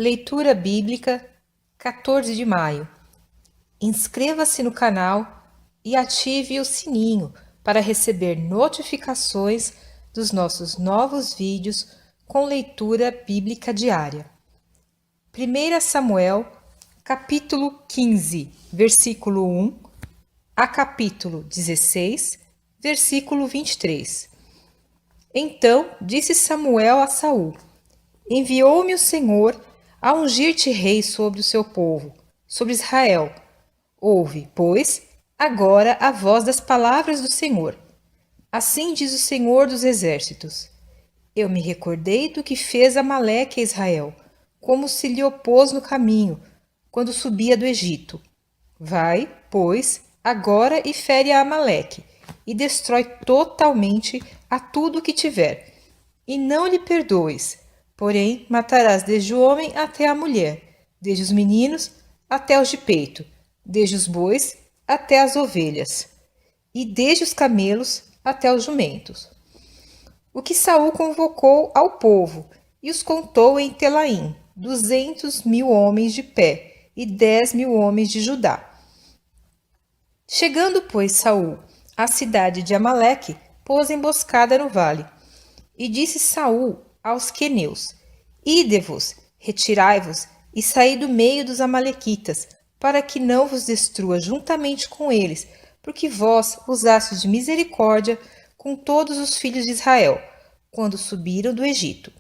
Leitura Bíblica, 14 de maio. Inscreva-se no canal e ative o sininho para receber notificações dos nossos novos vídeos com leitura bíblica diária. 1 Samuel, capítulo 15, versículo 1 a capítulo 16, versículo 23. Então disse Samuel a Saul: Enviou-me o Senhor a ungir-te rei sobre o seu povo, sobre Israel. Ouve, pois, agora a voz das palavras do Senhor. Assim diz o Senhor dos Exércitos: Eu me recordei do que fez Amaleque a Israel, como se lhe opôs no caminho, quando subia do Egito. Vai, pois, agora e fere a Amaleque, e destrói totalmente a tudo o que tiver, e não lhe perdoes. Porém, matarás desde o homem até a mulher, desde os meninos até os de peito, desde os bois até as ovelhas, e desde os camelos até os jumentos. O que Saul convocou ao povo, e os contou em Telaim, 200.000 homens de pé, e 10.000 homens de Judá. Chegando, pois, Saul à cidade de Amaleque, pôs emboscada no vale. E disse Saul aos queneus: Ide-vos, retirai-vos e saí do meio dos amalequitas, para que não vos destrua juntamente com eles, porque vós usastes de misericórdia com todos os filhos de Israel, quando subiram do Egito.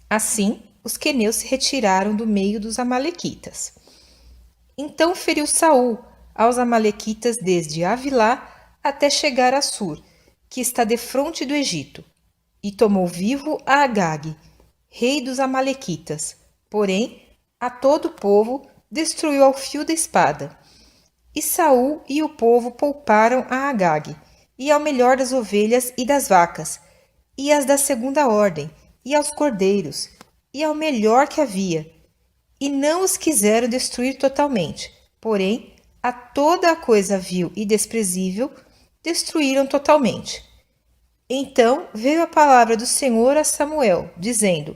Assim, os queneus se retiraram do meio dos amalequitas. Então feriu Saul aos amalequitas desde Avilá até chegar a Sur, que está defronte do Egito, e tomou vivo a Agag, rei dos amalequitas. Porém, a todo o povo destruiu ao fio da espada. E Saul e o povo pouparam a Agag, e ao melhor das ovelhas e das vacas, e as da segunda ordem, e aos cordeiros, e ao melhor que havia. E não os quiseram destruir totalmente, porém, a toda a coisa vil e desprezível destruíram totalmente. Então veio a palavra do Senhor a Samuel, dizendo: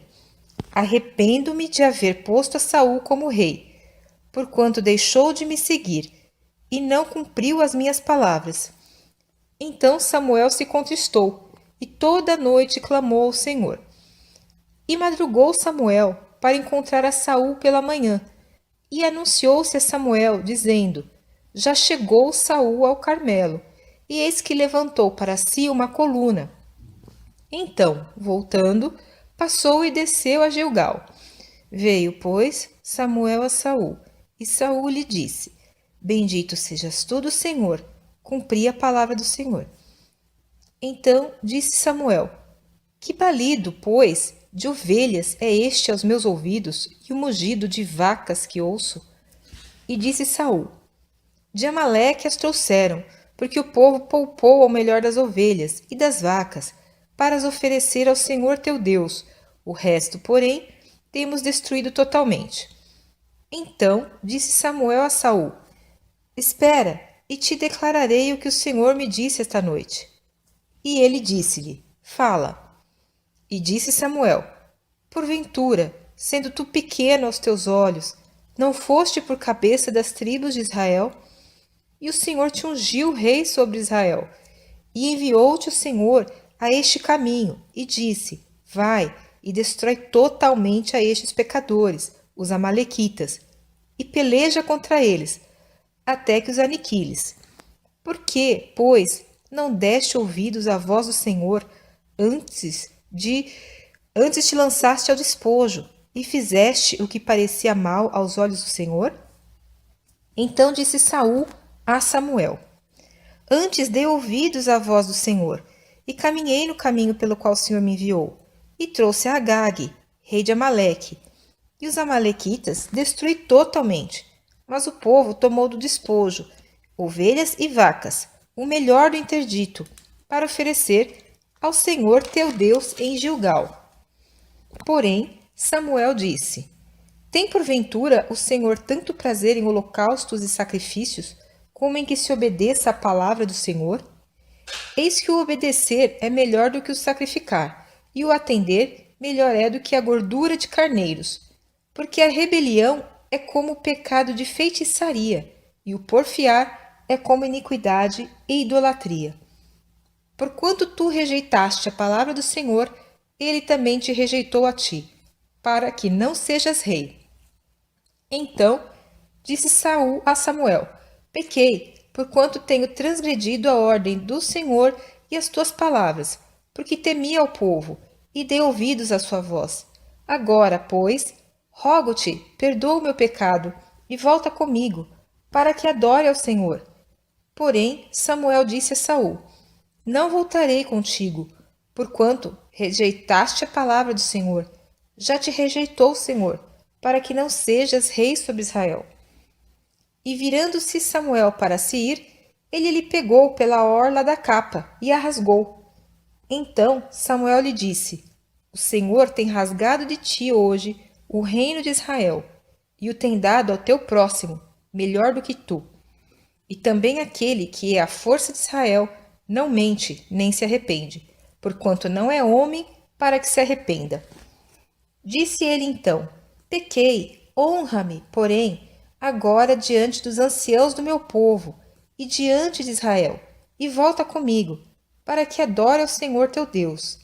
Arrependo-me de haver posto a Saul como rei, porquanto deixou de me seguir, e não cumpriu as minhas palavras. Então Samuel se contristou, e toda a noite clamou ao Senhor. E madrugou Samuel para encontrar a Saul pela manhã, e anunciou-se a Samuel, dizendo: Já chegou Saul ao Carmelo, e eis que levantou para si uma coluna. Então, voltando, passou e desceu a Gilgal. Veio, pois, Samuel a Saul, e Saul lhe disse: Bendito sejas tu do Senhor, cumpri a palavra do Senhor. Então disse Samuel: Que balido, pois, de ovelhas é este aos meus ouvidos, e o mugido de vacas que ouço? E disse Saul: De Amaleque as trouxeram, porque o povo poupou ao melhor das ovelhas e das vacas, para as oferecer ao Senhor teu Deus. O resto, porém, temos destruído totalmente. Então disse Samuel a Saul: Espera, e te declararei o que o Senhor me disse esta noite. E ele disse-lhe: Fala. E disse Samuel: Porventura, sendo tu pequeno aos teus olhos, não foste por cabeça das tribos de Israel? E o Senhor te ungiu rei sobre Israel. E enviou-te o Senhor a este caminho, e disse: Vai e destrói totalmente a estes pecadores, os amalequitas, e peleja contra eles, até que os aniquiles. Por que, pois, não deste ouvidos à voz do Senhor antes te lançaste ao despojo, e fizeste o que parecia mal aos olhos do Senhor? Então disse Saul a Samuel: Antes dei ouvidos à voz do Senhor, e caminhei no caminho pelo qual o Senhor me enviou, e trouxe a Agag, rei de Amaleque. E os amalequitas destruí totalmente, mas o povo tomou do despojo ovelhas e vacas, o melhor do interdito, para oferecer ao Senhor teu Deus em Gilgal. Porém, Samuel disse: Tem porventura o Senhor tanto prazer em holocaustos e sacrifícios, como em que se obedeça à palavra do Senhor? Eis que o obedecer é melhor do que o sacrificar, e o atender melhor é do que a gordura de carneiros. porque a rebelião é como o pecado de feitiçaria, e o porfiar é como iniquidade e idolatria. Porquanto tu rejeitaste a palavra do Senhor, ele também te rejeitou a ti, para que não sejas rei. Então disse Saul a Samuel: Pequei, porquanto tenho transgredido a ordem do Senhor e as tuas palavras, porque temi ao povo e dei ouvidos à sua voz. Agora, pois, rogo-te, perdoa o meu pecado e volta comigo, para que adore ao Senhor. Porém, Samuel disse a Saul: Não voltarei contigo, porquanto rejeitaste a palavra do Senhor. Já te rejeitou o Senhor, para que não sejas rei sobre Israel. E virando-se Samuel para se ir, ele lhe pegou pela orla da capa e a rasgou. Então Samuel lhe disse: O Senhor tem rasgado de ti hoje o reino de Israel, e o tem dado ao teu próximo, melhor do que tu. E também aquele que é a força de Israel não mente nem se arrepende, porquanto não é homem para que se arrependa. Disse ele então: Pequei, honra-me, porém, agora diante dos anciãos do meu povo e diante de Israel, e volta comigo, para que adore ao Senhor teu Deus.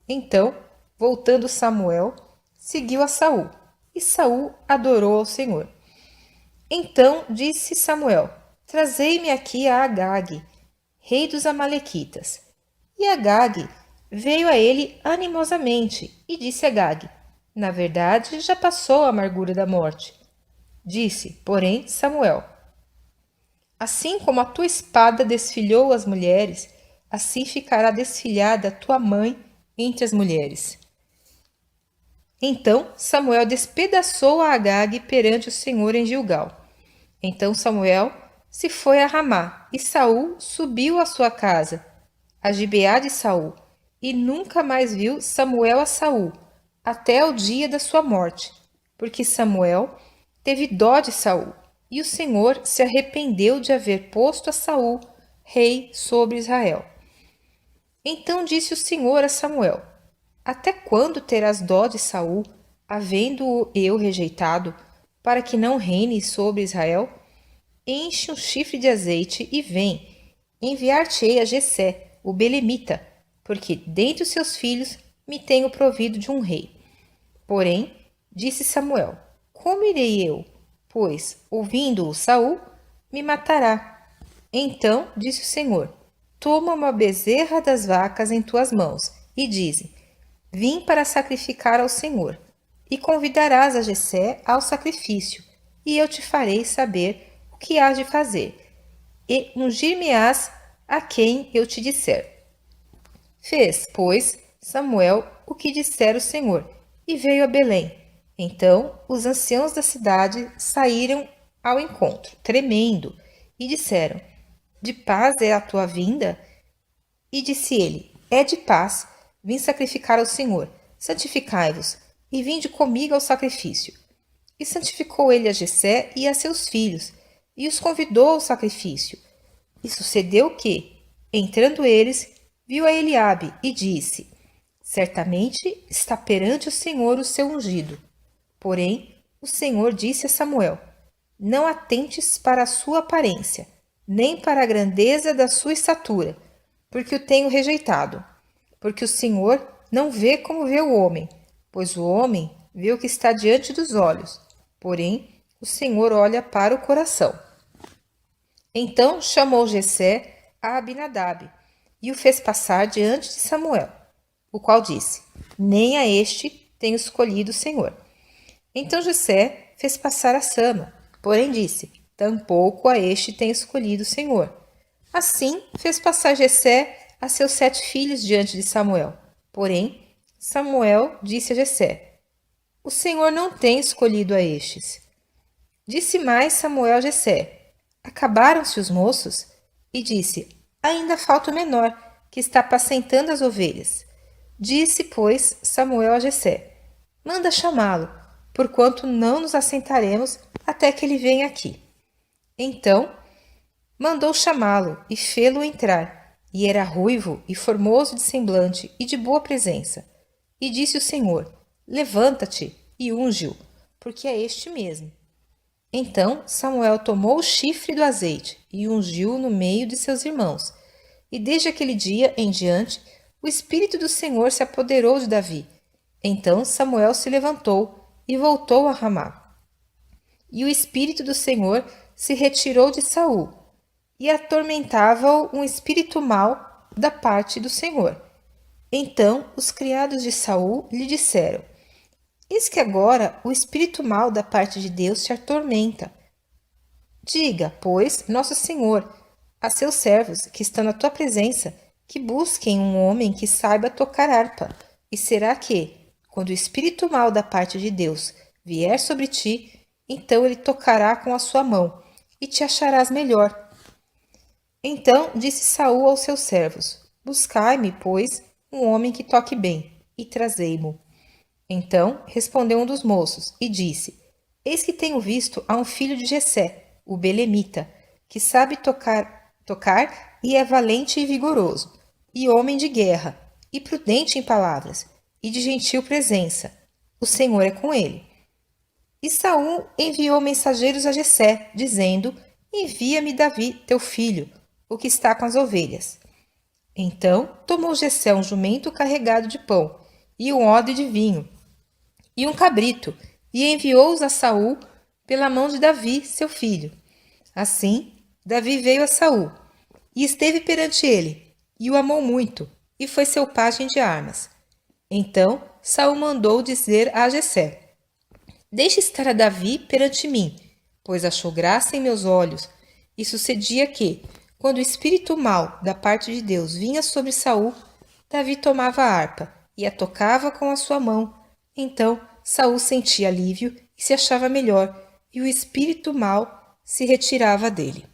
Então, voltando Samuel, seguiu a Saul, e Saul adorou ao Senhor. Então disse Samuel: Trazei-me aqui a Agag, rei dos Amalequitas. E Agag veio a ele animosamente, e disse a Agag: Na verdade, já passou a amargura da morte. Disse, porém, Samuel: Assim como a tua espada desfilhou as mulheres, assim ficará desfilhada a tua mãe entre as mulheres. Então Samuel despedaçou a Agag perante o Senhor em Gilgal. Então Samuel se foi a Ramá, e Saul subiu à sua casa, a Gibeá de Saul, e nunca mais viu Samuel a Saul, até o dia da sua morte, porque Samuel teve dó de Saul, e o Senhor se arrependeu de haver posto a Saul rei sobre Israel. Então disse o Senhor a Samuel: Até quando terás dó de Saul, havendo-o eu rejeitado, para que não reine sobre Israel? Enche um chifre de azeite e vem. Enviar-te-ei a Jessé, o belemita, porque dentre os seus filhos me tenho provido de um rei. Porém, disse Samuel: Como irei eu? Pois, ouvindo-o Saul, me matará. Então disse o Senhor: Toma uma bezerra das vacas em tuas mãos e dize: Vim para sacrificar ao Senhor. E convidarás a Jessé ao sacrifício, e eu te farei saber o que hás de fazer, e ungir-me-ás a quem eu te disser. Fez, pois, Samuel o que dissera o Senhor, e veio a Belém. Então os anciãos da cidade saíram ao encontro, tremendo, e disseram: De paz é a tua vinda? E disse ele: É de paz, vim sacrificar ao Senhor. Santificai-vos, e vinde comigo ao sacrifício. E santificou ele a Jessé e a seus filhos, e os convidou ao sacrifício. E sucedeu que, entrando eles, viu a Eliabe e disse: Certamente está perante o Senhor o seu ungido. Porém, o Senhor disse a Samuel: Não atentes para a sua aparência, nem para a grandeza da sua estatura, porque o tenho rejeitado. Porque o Senhor não vê como vê o homem, pois o homem vê o que está diante dos olhos, porém o Senhor olha para o coração. Então chamou Jessé a Abinadab e o fez passar diante de Samuel, o qual disse: Nem a este tenho escolhido o Senhor. Então Jessé fez passar a Sama, porém disse: Tampouco a este tenho escolhido o Senhor. Assim fez passar Jessé a seus 7 filhos diante de Samuel. Porém, Samuel disse a Jessé: O Senhor não tem escolhido a estes. Disse mais Samuel a Jessé: Acabaram-se os moços? E disse: Ainda falta o menor, que está apacentando as ovelhas. Disse, pois, Samuel a Jessé: Manda chamá-lo, porquanto não nos assentaremos até que ele venha aqui. Então mandou chamá-lo e fê-lo entrar, e era ruivo e formoso de semblante e de boa presença. E disse o Senhor: Levanta-te e unge-o, porque é este mesmo. Então Samuel tomou o chifre do azeite e ungiu no meio de seus irmãos. E desde aquele dia em diante, o Espírito do Senhor se apoderou de Davi. Então Samuel se levantou e voltou a Ramá. E o Espírito do Senhor se retirou de Saul, e atormentava-o um espírito mau da parte do Senhor. Então os criados de Saul lhe disseram: Eis que agora o espírito mau da parte de Deus te atormenta. Diga, pois, nosso Senhor, a seus servos que estão na tua presença, que busquem um homem que saiba tocar harpa. E será que, quando o espírito mau da parte de Deus vier sobre ti, então ele tocará com a sua mão, e te acharás melhor. Então disse Saul aos seus servos: Buscai-me, pois, um homem que toque bem, e trazei-mo. Então respondeu um dos moços e disse: Eis que tenho visto a um filho de Jessé, o belemita, que sabe tocar e é valente e vigoroso, e homem de guerra, e prudente em palavras, e de gentil presença. O Senhor é com ele. E Saul enviou mensageiros a Jessé, dizendo: Envia-me Davi, teu filho, o que está com as ovelhas. Então tomou Jessé um jumento carregado de pão, e um odre de vinho, e um cabrito, e enviou-os a Saul pela mão de Davi, seu filho. Assim, Davi veio a Saul, e esteve perante ele, e o amou muito, e foi seu pajem de armas. Então Saul mandou dizer a Jessé: Deixe estar a Davi perante mim, pois achou graça em meus olhos. E sucedia que, quando o espírito mau da parte de Deus vinha sobre Saul, Davi tomava a harpa e a tocava com a sua mão. Então Saul sentia alívio e se achava melhor, e o espírito mau se retirava dele.